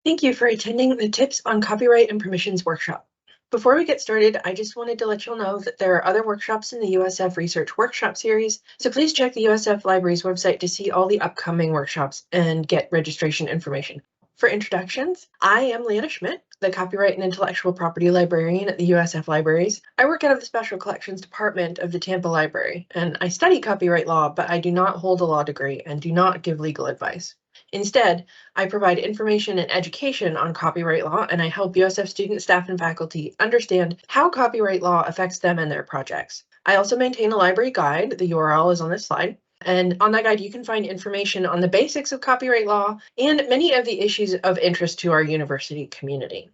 Thank you for attending the Tips on Copyright and Permissions workshop. Before we get started, I just wanted to let you all know that there are other workshops in the USF Research Workshop Series, so please check the USF Library's website to see all the upcoming workshops and get registration information. For introductions, I am Leanna Schmidt, the Copyright and Intellectual Property Librarian at the USF Libraries. I work out of the Special Collections Department of the Tampa Library, and I study copyright law, but I do not hold a law degree and do not give legal advice. Instead, I provide information and education on copyright law, and I help USF students, staff, and faculty understand how copyright law affects them and their projects. I also maintain a library guide. The URL is on this slide. And on that guide, you can find information on the basics of copyright law and many of the issues of interest to our university community.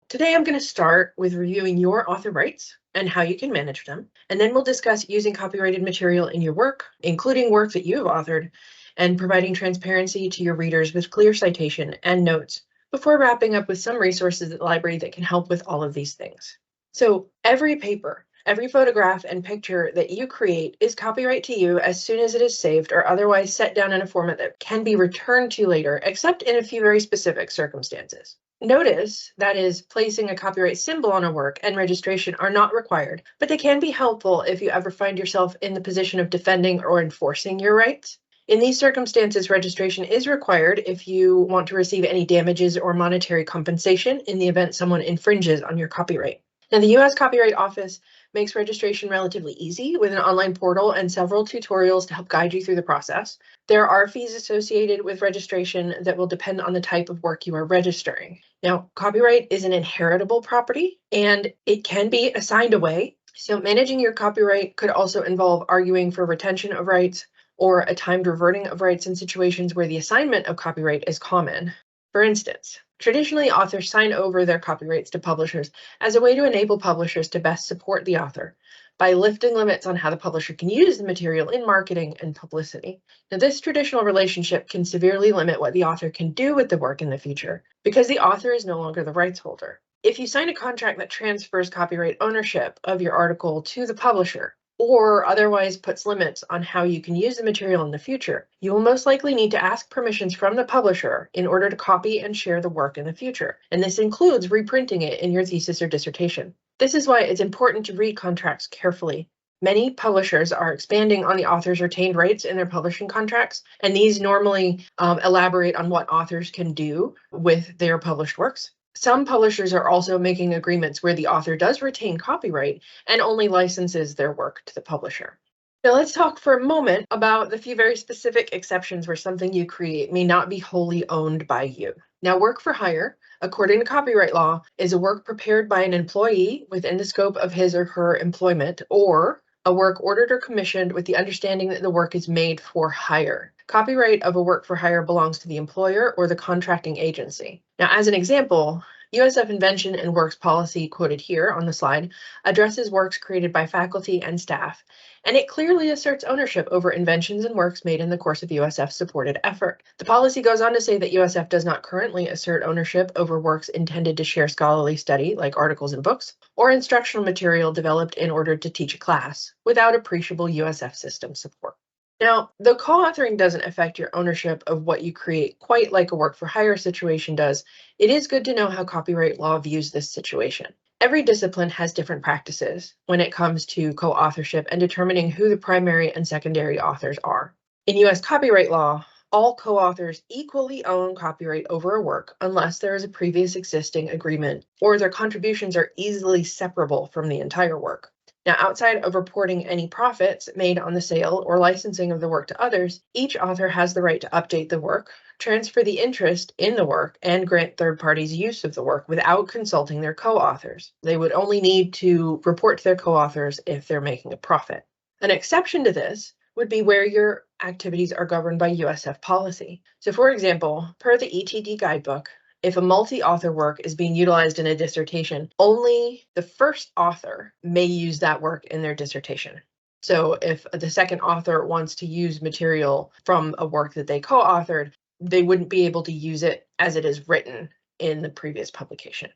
Today, I'm going to start with reviewing your author rights and how you can manage them. And then we'll discuss using copyrighted material in your work, including work that you have authored, and providing transparency to your readers with clear citation and notes before wrapping up with some resources at the library that can help with all of these things. So every paper, every photograph and picture that you create is copyright to you as soon as it is saved or otherwise set down in a format that can be returned to later, except in a few very specific circumstances. Notice that is placing a copyright symbol on a work and registration are not required, but they can be helpful if you ever find yourself in the position of defending or enforcing your rights. In these circumstances, registration is required if you want to receive any damages or monetary compensation in the event someone infringes on your copyright. Now, the U.S. Copyright Office makes registration relatively easy with an online portal and several tutorials to help guide you through the process. There are fees associated with registration that will depend on the type of work you are registering. Now, copyright is an inheritable property and it can be assigned away. So managing your copyright could also involve arguing for retention of rights or a timed reverting of rights in situations where the assignment of copyright is common. For instance, traditionally authors sign over their copyrights to publishers as a way to enable publishers to best support the author by lifting limits on how the publisher can use the material in marketing and publicity. Now, this traditional relationship can severely limit what the author can do with the work in the future because the author is no longer the rights holder. If you sign a contract that transfers copyright ownership of your article to the publisher, or otherwise puts limits on how you can use the material in the future, you will most likely need to ask permissions from the publisher in order to copy and share the work in the future. And this includes reprinting it in your thesis or dissertation. This is why it's important to read contracts carefully. Many publishers are expanding on the author's retained rights in their publishing contracts, and these normally elaborate on what authors can do with their published works. Some publishers are also making agreements where the author does retain copyright and only licenses their work to the publisher. Now let's talk for a moment about the few very specific exceptions where something you create may not be wholly owned by you. Now, work for hire, according to copyright law, is a work prepared by an employee within the scope of his or her employment, or a work ordered or commissioned with the understanding that the work is made for hire. Copyright of a work for hire belongs to the employer or the contracting agency. Now, as an example, USF Invention and Works Policy, quoted here on the slide, addresses works created by faculty and staff, and it clearly asserts ownership over inventions and works made in the course of USF-supported effort. The policy goes on to say that USF does not currently assert ownership over works intended to share scholarly study, like articles and books, or instructional material developed in order to teach a class, without appreciable USF system support. Now, though co-authoring doesn't affect your ownership of what you create quite like a work for hire situation does, it is good to know how copyright law views this situation. Every discipline has different practices when it comes to co-authorship and determining who the primary and secondary authors are. In US copyright law, all co-authors equally own copyright over a work unless there is a previous existing agreement or their contributions are easily separable from the entire work. Now, outside of reporting any profits made on the sale or licensing of the work to others, each author has the right to update the work, transfer the interest in the work, and grant third parties use of the work without consulting their co-authors. They would only need to report to their co-authors if they're making a profit. An exception to this would be where your activities are governed by USF policy. So, for example, per the ETD guidebook, if a multi-author work is being utilized in a dissertation, only the first author may use that work in their dissertation. So if the second author wants to use material from a work that they co-authored, they wouldn't be able to use it as it is written in the previous publication.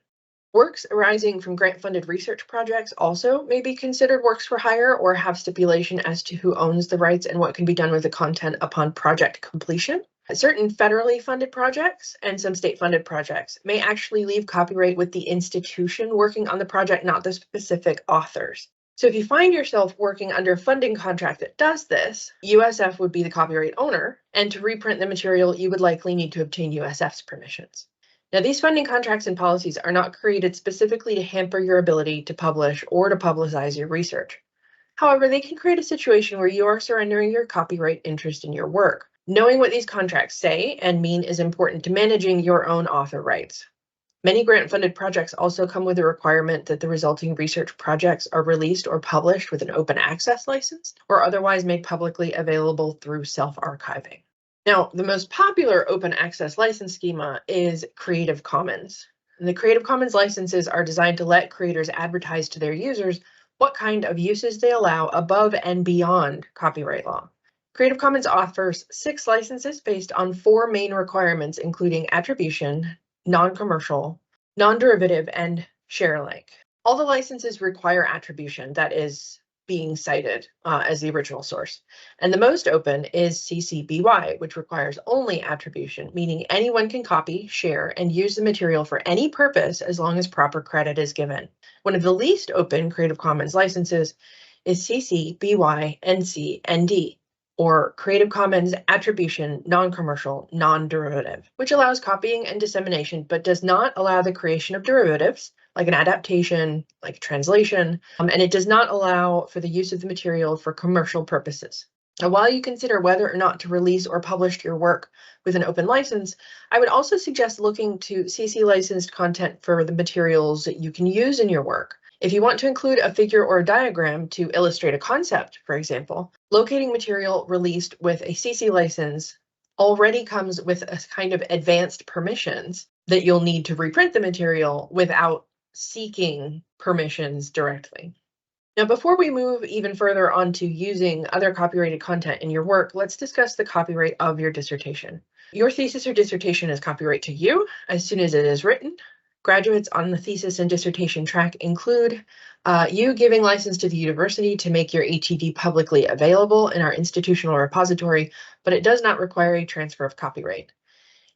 Works arising from grant-funded research projects also may be considered works for hire or have stipulation as to who owns the rights and what can be done with the content upon project completion. Certain federally funded projects and some state-funded projects may actually leave copyright with the institution working on the project, not the specific authors. So if you find yourself working under a funding contract that does this, USF would be the copyright owner, and to reprint the material, you would likely need to obtain USF's permissions. Now, these funding contracts and policies are not created specifically to hamper your ability to publish or to publicize your research. However, they can create a situation where you are surrendering your copyright interest in your work. Knowing what these contracts say and mean is important to managing your own author rights. Many grant-funded projects also come with a requirement that the resulting research projects are released or published with an open access license or otherwise made publicly available through self-archiving. Now, the most popular open access license schema is Creative Commons. And the Creative Commons licenses are designed to let creators advertise to their users what kind of uses they allow above and beyond copyright law. Creative Commons offers 6 licenses based on 4 main requirements, including attribution, non-commercial, non-derivative, and share alike. All the licenses require attribution, that is being cited as the original source. And the most open is CC BY, which requires only attribution, meaning anyone can copy, share, and use the material for any purpose as long as proper credit is given. One of the least open Creative Commons licenses is CC BY NC ND, or Creative Commons Attribution Non-Commercial Non-Derivative, which allows copying and dissemination, but does not allow the creation of derivatives, like an adaptation, like a translation, and it does not allow for the use of the material for commercial purposes. Now, while you consider whether or not to release or publish your work with an open license, I would also suggest looking to CC licensed content for the materials that you can use in your work. If you want to include a figure or a diagram to illustrate a concept, for example, locating material released with a CC license already comes with a kind of advanced permissions that you'll need to reprint the material without seeking permissions directly. Now, before we move even further on to using other copyrighted content in your work, let's discuss the copyright of your dissertation. Your thesis or dissertation is copyright to you as soon as it is written. Graduates on the thesis and dissertation track include you giving license to the university to make your ETD publicly available in our institutional repository, but it does not require a transfer of copyright.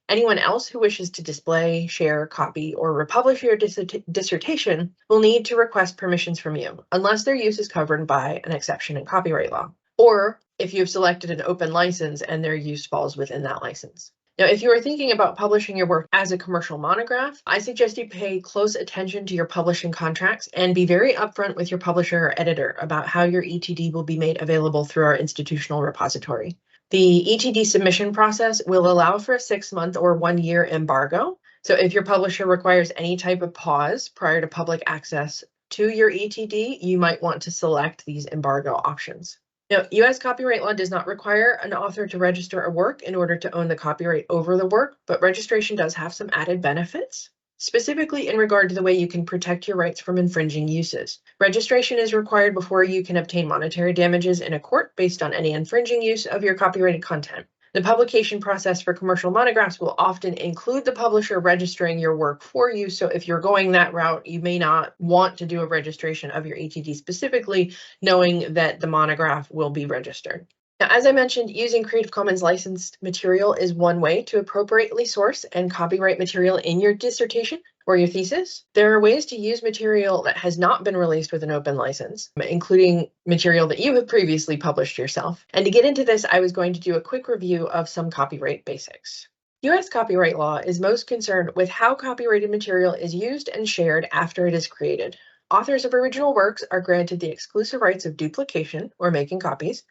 Anyone else who wishes to display, share, copy, or republish your dissertation will need to request permissions from you, unless their use is covered by an exception in copyright law, or if you've selected an open license and their use falls within that license. Now, if you are thinking about publishing your work as a commercial monograph, I suggest you pay close attention to your publishing contracts and be very upfront with your publisher or editor about how your ETD will be made available through our institutional repository. The ETD submission process will allow for a 6-month or 1-year embargo. So if your publisher requires any type of pause prior to public access to your ETD, you might want to select these embargo options. Now, US copyright law does not require an author to register a work in order to own the copyright over the work, but registration does have some added benefits, specifically in regard to the way you can protect your rights from infringing uses. Registration is required before you can obtain monetary damages in a court based on any infringing use of your copyrighted content. The publication process for commercial monographs will often include the publisher registering your work for you. So if you're going that route, you may not want to do a registration of your ETD specifically, knowing that the monograph will be registered. Now, as I mentioned, using Creative Commons licensed material is one way to appropriately source and copyright material in your dissertation or your thesis. There are ways to use material that has not been released with an open license, including material that you have previously published yourself. And to get into this, I was going to do a quick review of some copyright basics. US copyright law is most concerned with how copyrighted material is used and shared after it is created. Authors of original works are granted the exclusive rights of duplication, or making copies,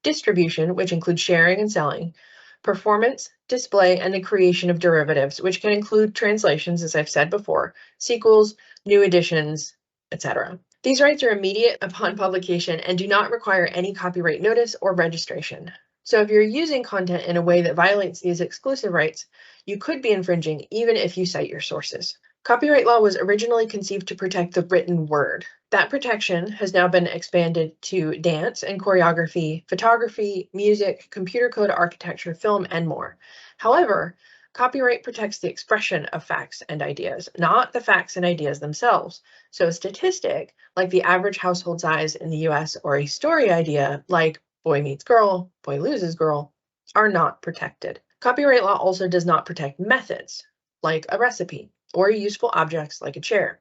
distribution, which includes sharing and selling, performance, display, and the creation of derivatives, which can include translations, as I've said before, sequels, new editions, etc. These rights are immediate upon publication and do not require any copyright notice or registration. So if you're using content in a way that violates these exclusive rights, you could be infringing even if you cite your sources. Copyright law was originally conceived to protect the written word. That protection has now been expanded to dance and choreography, photography, music, computer code architecture, film, and more. However, copyright protects the expression of facts and ideas, not the facts and ideas themselves. So a statistic, like the average household size in the US, or a story idea, like boy meets girl, boy loses girl, are not protected. Copyright law also does not protect methods, like a recipe, or useful objects like a chair.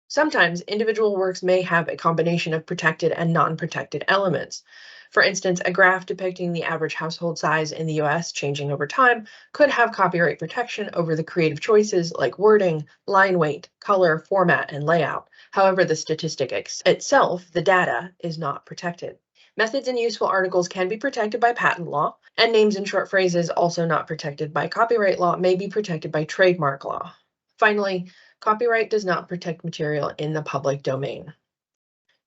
Sometimes individual works may have a combination of protected and non-protected elements. For instance, a graph depicting the average household size in the US changing over time could have copyright protection over the creative choices like wording, line weight, color, format, and layout. However, the statistic itself, the data, is not protected. Methods and useful articles can be protected by patent law, and names and short phrases also not protected by copyright law may be protected by trademark law. Finally, copyright does not protect material in the public domain.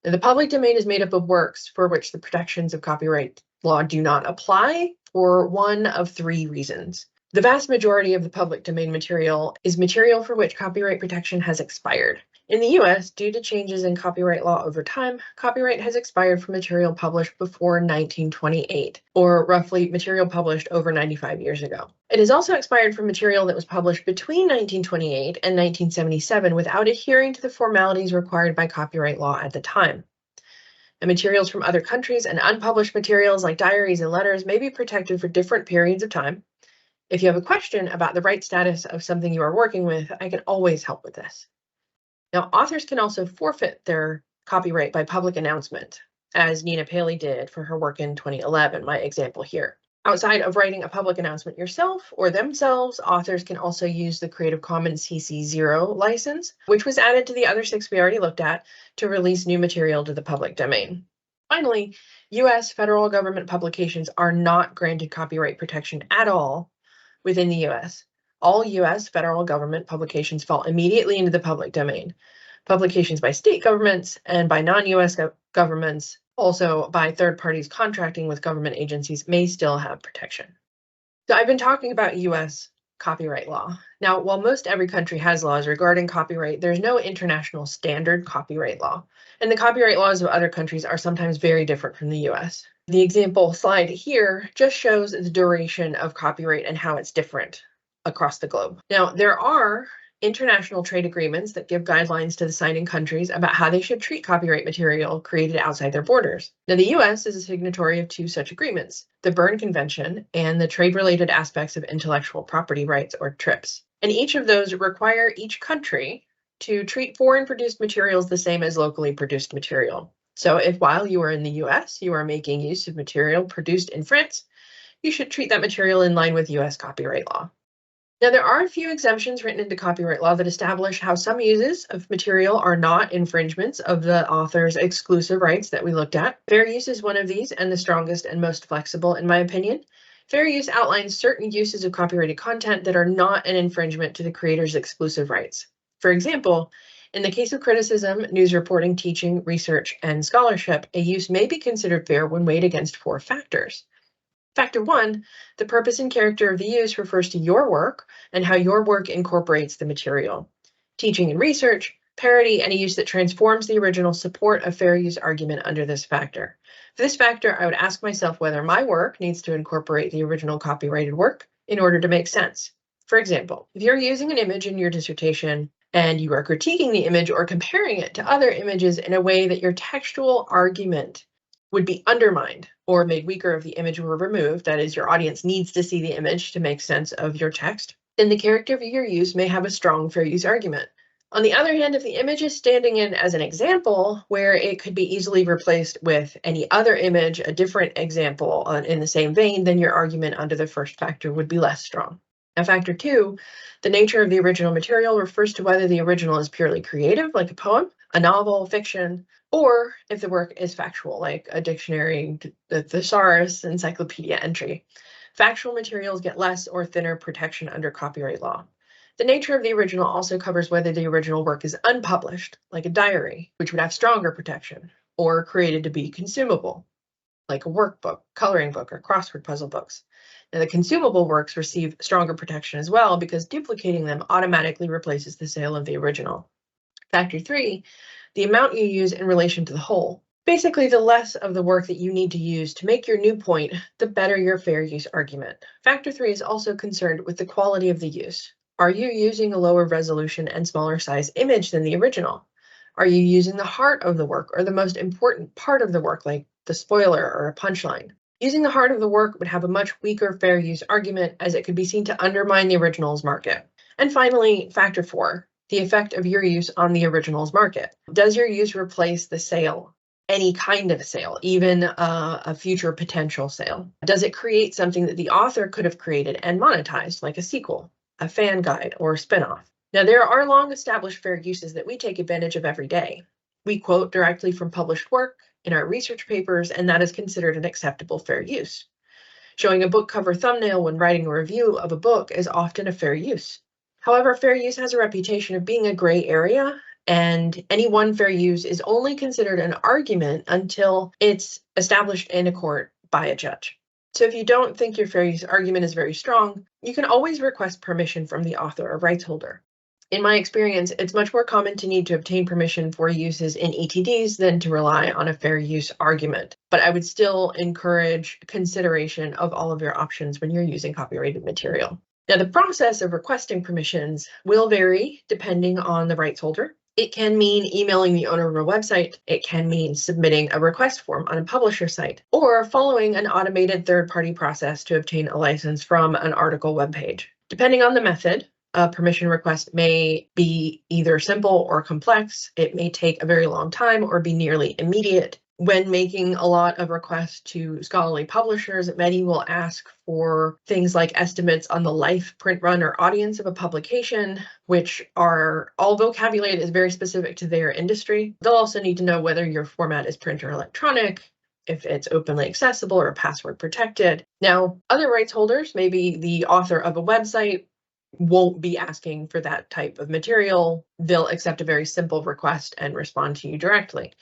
Now, the public domain is made up of works for which the protections of copyright law do not apply for one of three reasons. The vast majority of the public domain material is material for which copyright protection has expired. In the US, due to changes in copyright law over time, copyright has expired for material published before 1928, or roughly material published over 95 years ago. It has also expired for material that was published between 1928 and 1977 without adhering to the formalities required by copyright law at the time. And materials from other countries and unpublished materials like diaries and letters may be protected for different periods of time. If you have a question about the right status of something you are working with, I can always help with this. Now, authors can also forfeit their copyright by public announcement, as Nina Paley did for her work in 2011, my example here. Outside of writing a public announcement yourself or themselves, authors can also use the Creative Commons CC0 license, which was added to the other 6 we already looked at, to release new material to the public domain. Finally, US federal government publications are not granted copyright protection at all within the US. All US federal government publications fall immediately into the public domain. Publications by state governments and by non-US governments, also by third parties contracting with government agencies, may still have protection. So I've been talking about US copyright law. Now, while most every country has laws regarding copyright, there's no international standard copyright law, and the copyright laws of other countries are sometimes very different from the US. The example slide here just shows the duration of copyright and how it's different across the globe. Now, there are international trade agreements that give guidelines to the signing countries about how they should treat copyright material created outside their borders. Now, the US is a signatory of 2 such agreements, the Berne Convention and the Trade-Related Aspects of Intellectual Property Rights, or TRIPS. And each of those require each country to treat foreign produced materials the same as locally produced material. So if while you are in the US, you are making use of material produced in France, you should treat that material in line with US copyright law. Now, there are a few exemptions written into copyright law that establish how some uses of material are not infringements of the author's exclusive rights that we looked at. Fair use is one of these, and the strongest and most flexible, in my opinion. Fair use outlines certain uses of copyrighted content that are not an infringement to the creator's exclusive rights. For example, in the case of criticism, news reporting, teaching, research, and scholarship, a use may be considered fair when weighed against 4 factors. Factor 1, the purpose and character of the use refers to your work and how your work incorporates the material. Teaching and research, parody, any use that transforms the original support a fair use argument under this factor. For this factor, I would ask myself whether my work needs to incorporate the original copyrighted work in order to make sense. For example, if you're using an image in your dissertation and you are critiquing the image or comparing it to other images in a way that your textual argument would be undermined or made weaker if the image were removed, that is, your audience needs to see the image to make sense of your text, then the character of your use may have a strong fair use argument. On the other hand, if the image is standing in as an example where it could be easily replaced with any other image, a different example in the same vein, then your argument under the first factor would be less strong. Now, factor 2, the nature of the original material refers to whether the original is purely creative, like a poem, a novel, fiction, or if the work is factual, like a dictionary, the thesaurus, encyclopedia entry. Factual materials get less or thinner protection under copyright law. The nature of the original also covers whether the original work is unpublished, like a diary, which would have stronger protection, or created to be consumable, like a workbook, coloring book, or crossword puzzle books. Now, the consumable works receive stronger protection as well because duplicating them automatically replaces the sale of the original. Factor 3, the amount you use in relation to the whole. Basically, the less of the work that you need to use to make your new point, the better your fair use argument. Factor 3 is also concerned with the quality of the use. Are you using a lower resolution and smaller size image than the original? Are you using the heart of the work or the most important part of the work, like the spoiler or a punchline? Using the heart of the work would have a much weaker fair use argument, as it could be seen to undermine the originals market. And finally, factor 4, the effect of your use on the originals market. Does your use replace the sale? Any kind of sale, even a future potential sale? Does it create something that the author could have created and monetized, like a sequel, a fan guide, or a spinoff? Now, there are long established fair uses that we take advantage of every day. We quote directly from published work in our research papers, and that is considered an acceptable fair use. Showing a book cover thumbnail when writing a review of a book is often a fair use. However, fair use has a reputation of being a gray area, and any one fair use is only considered an argument until it's established in a court by a judge. So if you don't think your fair use argument is very strong, you can always request permission from the author or rights holder. In my experience, it's much more common to need to obtain permission for uses in ETDs than to rely on a fair use argument. But I would still encourage consideration of all of your options when you're using copyrighted material. Now, the process of requesting permissions will vary depending on the rights holder. It can mean emailing the owner of a website. It can mean submitting a request form on a publisher site, or following an automated third-party process to obtain a license from an article webpage. Depending on the method, a permission request may be either simple or complex. It may take a very long time or be nearly immediate. When making a lot of requests to scholarly publishers, many will ask for things like estimates on the life, print run, or audience of a publication, which are, although vocabulary is very specific to their industry. They'll also need to know whether your format is print or electronic, if it's openly accessible or password protected. Now, other rights holders, maybe the author of a website, won't be asking for that type of material. They'll accept a very simple request and respond to you directly.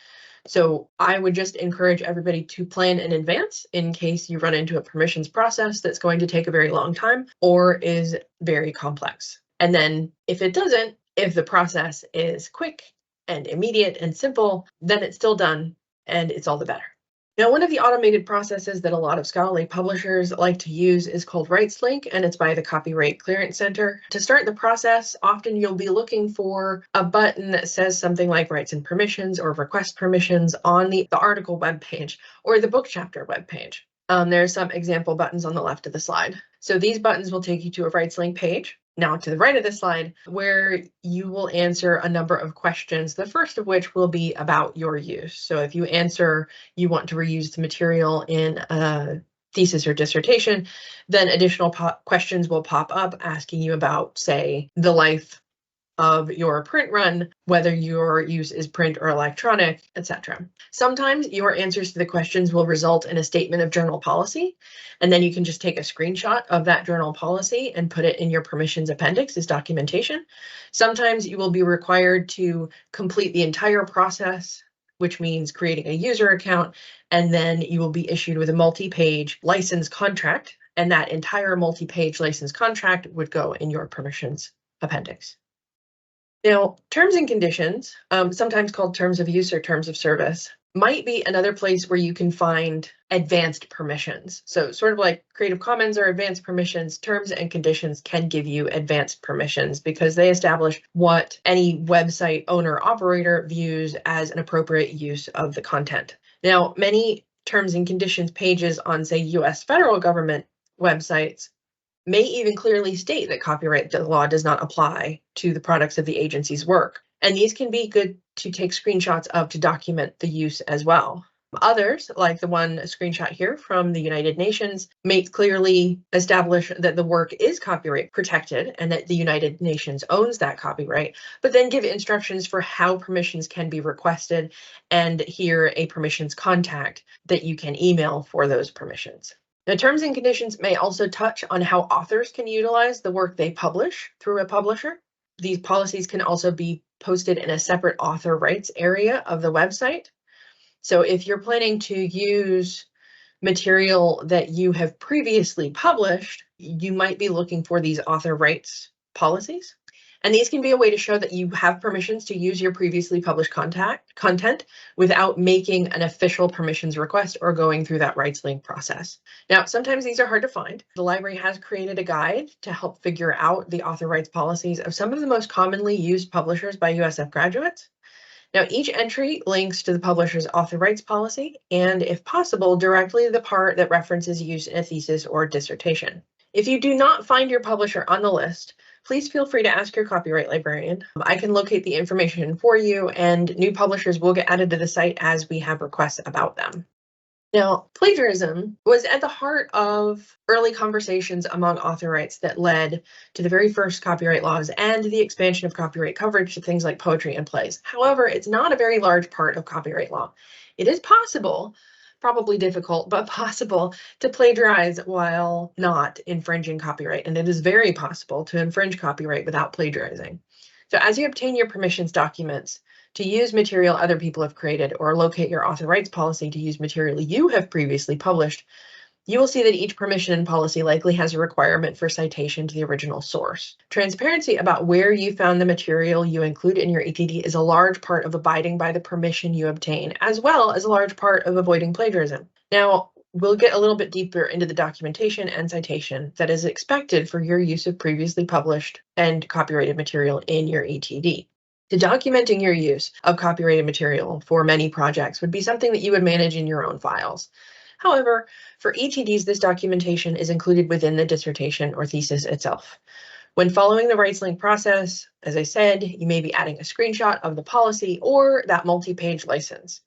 So I would just encourage everybody to plan in advance in case you run into a permissions process that's going to take a very long time or is very complex. And then if it doesn't, if the process is quick and immediate and simple, then it's still done and it's all the better. Now, one of the automated processes that a lot of scholarly publishers like to use is called RightsLink, and it's by the Copyright Clearance Center. To start the process, often you'll be looking for a button that says something like Rights and Permissions or Request Permissions on the article webpage or the book chapter webpage. There are some example buttons on the left of the slide. So these buttons will take you to a RightsLink page. Now to the right of the slide, where you will answer a number of questions, the first of which will be about your use. So if you answer you want to reuse the material in a thesis or dissertation, then additional questions will pop up asking you about, say, the life of your print run, whether your use is print or electronic, etc. Sometimes your answers to the questions will result in a statement of journal policy, and then you can just take a screenshot of that journal policy and put it in your permissions appendix as documentation. Sometimes you will be required to complete the entire process, which means creating a user account, and then you will be issued with a multi-page license contract, and that entire multi-page license contract would go in your permissions appendix. Now, terms and conditions, sometimes called terms of use or terms of service, might be another place where you can find advanced permissions. So sort of like Creative Commons or advanced permissions, terms and conditions can give you advanced permissions because they establish what any website owner operator views as an appropriate use of the content. Now, many terms and conditions pages on, say, US federal government websites may even clearly state that copyright law does not apply to the products of the agency's work. And these can be good to take screenshots of to document the use as well. Others, like the one screenshot here from the United Nations, may clearly establish that the work is copyright protected and that the United Nations owns that copyright, but then give instructions for how permissions can be requested and here a permissions contact that you can email for those permissions. Now, terms and conditions may also touch on how authors can utilize the work they publish through a publisher. These policies can also be posted in a separate author rights area of the website. So if you're planning to use material that you have previously published, you might be looking for these author rights policies. And these can be a way to show that you have permissions to use your previously published content without making an official permissions request or going through that RightsLink process. Now, sometimes these are hard to find. The library has created a guide to help figure out the author rights policies of some of the most commonly used publishers by USF graduates. Now, each entry links to the publisher's author rights policy, and if possible, directly to the part that references use in a thesis or dissertation. If you do not find your publisher on the list, please feel free to ask your copyright librarian. I can locate the information for you, and new publishers will get added to the site as we have requests about them. Now, plagiarism was at the heart of early conversations among author rights that led to the very first copyright laws and the expansion of copyright coverage to things like poetry and plays. However, it's not a very large part of copyright law. It is possible, probably difficult, but possible to plagiarize while not infringing copyright, and it is very possible to infringe copyright without plagiarizing. So as you obtain your permissions documents to use material other people have created, or locate your author rights policy to use material you have previously published, you will see that each permission and policy likely has a requirement for citation to the original source. Transparency about where you found the material you include in your ETD is a large part of abiding by the permission you obtain, as well as a large part of avoiding plagiarism. Now, we'll get a little bit deeper into the documentation and citation that is expected for your use of previously published and copyrighted material in your ETD. Documenting your use of copyrighted material for many projects would be something that you would manage in your own files. However, for ETDs, this documentation is included within the dissertation or thesis itself. When following the rights link process, as I said, you may be adding a screenshot of the policy or that multi-page license.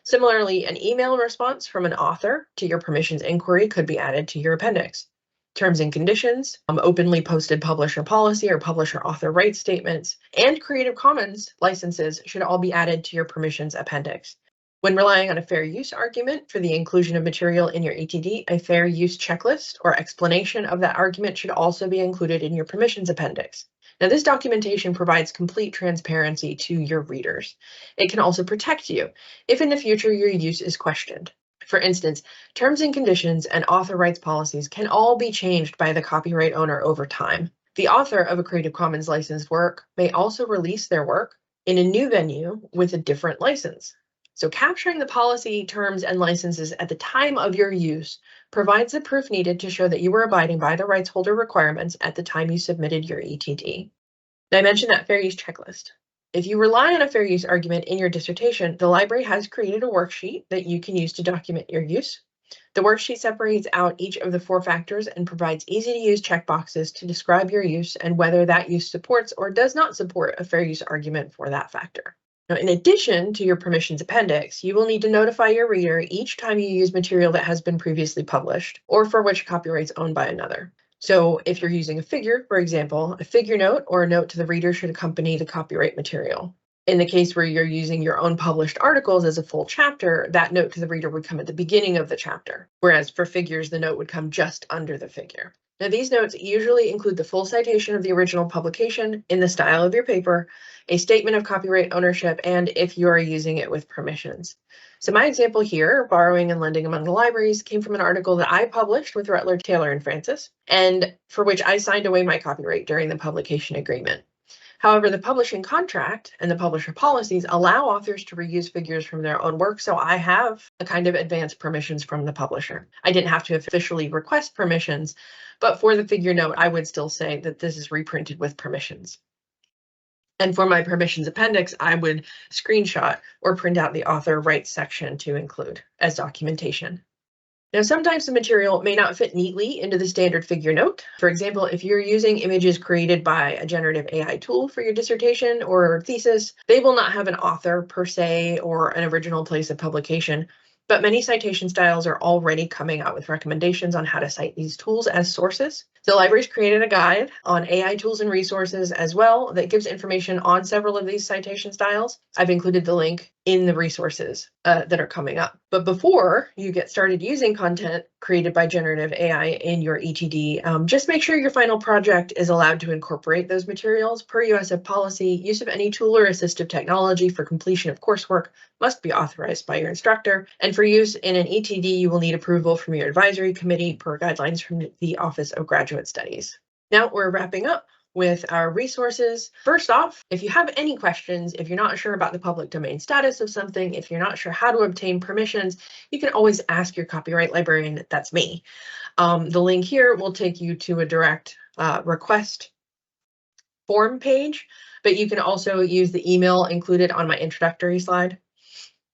Similarly, an email response from an author to your permissions inquiry could be added to your appendix. Terms and conditions, openly posted publisher policy or publisher author rights statements, and Creative Commons licenses should all be added to your permissions appendix. When relying on a fair use argument for the inclusion of material in your ETD, a fair use checklist or explanation of that argument should also be included in your permissions appendix. Now, this documentation provides complete transparency to your readers. It can also protect you if in the future your use is questioned. For instance, terms and conditions and author rights policies can all be changed by the copyright owner over time. The author of a Creative Commons licensed work may also release their work in a new venue with a different license. So capturing the policy, terms, and licenses at the time of your use provides the proof needed to show that you were abiding by the rights holder requirements at the time you submitted your ETD. Now, I mentioned that fair use checklist. If you rely on a fair use argument in your dissertation, the library has created a worksheet that you can use to document your use. The worksheet separates out each of the 4 factors and provides easy-to-use checkboxes to describe your use and whether that use supports or does not support a fair use argument for that factor. Now, in addition to your permissions appendix, you will need to notify your reader each time you use material that has been previously published or for which copyright is owned by another. So if you're using a figure, for example, a figure note or a note to the reader should accompany the copyright material. In the case where you're using your own published articles as a full chapter, that note to the reader would come at the beginning of the chapter, whereas for figures, the note would come just under the figure. Now, these notes usually include the full citation of the original publication in the style of your paper, a statement of copyright ownership, and if you are using it with permissions. So my example here, borrowing and lending among the libraries, came from an article that I published with Rutler, Taylor, and Francis, and for which I signed away my copyright during the publication agreement. However, the publishing contract and the publisher policies allow authors to reuse figures from their own work, so I have a kind of advanced permissions from the publisher. I didn't have to officially request permissions, but for the figure note, I would still say that this is reprinted with permissions. And for my permissions appendix, I would screenshot or print out the author rights section to include as documentation. Now, sometimes the material may not fit neatly into the standard figure note. For example, if you're using images created by a generative AI tool for your dissertation or thesis, they will not have an author per se or an original place of publication. But many citation styles are already coming out with recommendations on how to cite these tools as sources. The library's created a guide on AI tools and resources as well that gives information on several of these citation styles. I've included the link in the resources that are coming up. But before you get started using content created by generative AI in your ETD, just make sure your final project is allowed to incorporate those materials. Per USF policy, use of any tool or assistive technology for completion of coursework must be authorized by your instructor. And for use in an ETD, you will need approval from your advisory committee per guidelines from the Office of Graduate Studies. Now we're wrapping up with our resources. First off, if you have any questions, if you're not sure about the public domain status of something, if you're not sure how to obtain permissions, you can always ask your copyright librarian. That's me. The link here will take you to a direct request form page, but you can also use the email included on my introductory slide.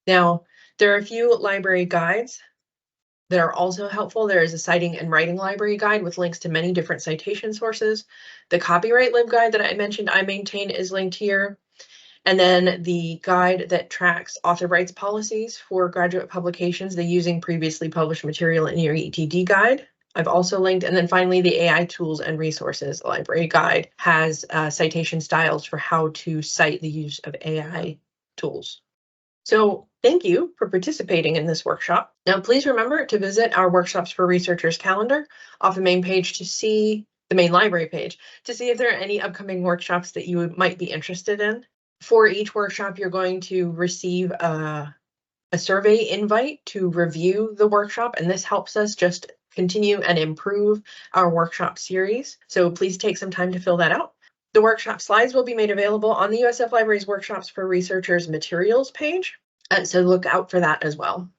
Now, there are a few library guides that are also helpful. There is a citing and writing library guide with links to many different citation sources. The copyright libguide that I mentioned I maintain is linked here. And then the guide that tracks author rights policies for graduate publications, the using previously published material in your ETD guide, I've also linked. And then finally, the AI tools and resources library guide has citation styles for how to cite the use of AI tools. So thank you for participating in this workshop. Now, please remember to visit our Workshops for Researchers calendar off the main page to see the main library page to see if there are any upcoming workshops that you might be interested in. For each workshop, you're going to receive a survey invite to review the workshop, and this helps us just continue and improve our workshop series. So please take some time to fill that out. The workshop slides will be made available on the USF Library's Workshops for Researchers materials page, so look out for that as well.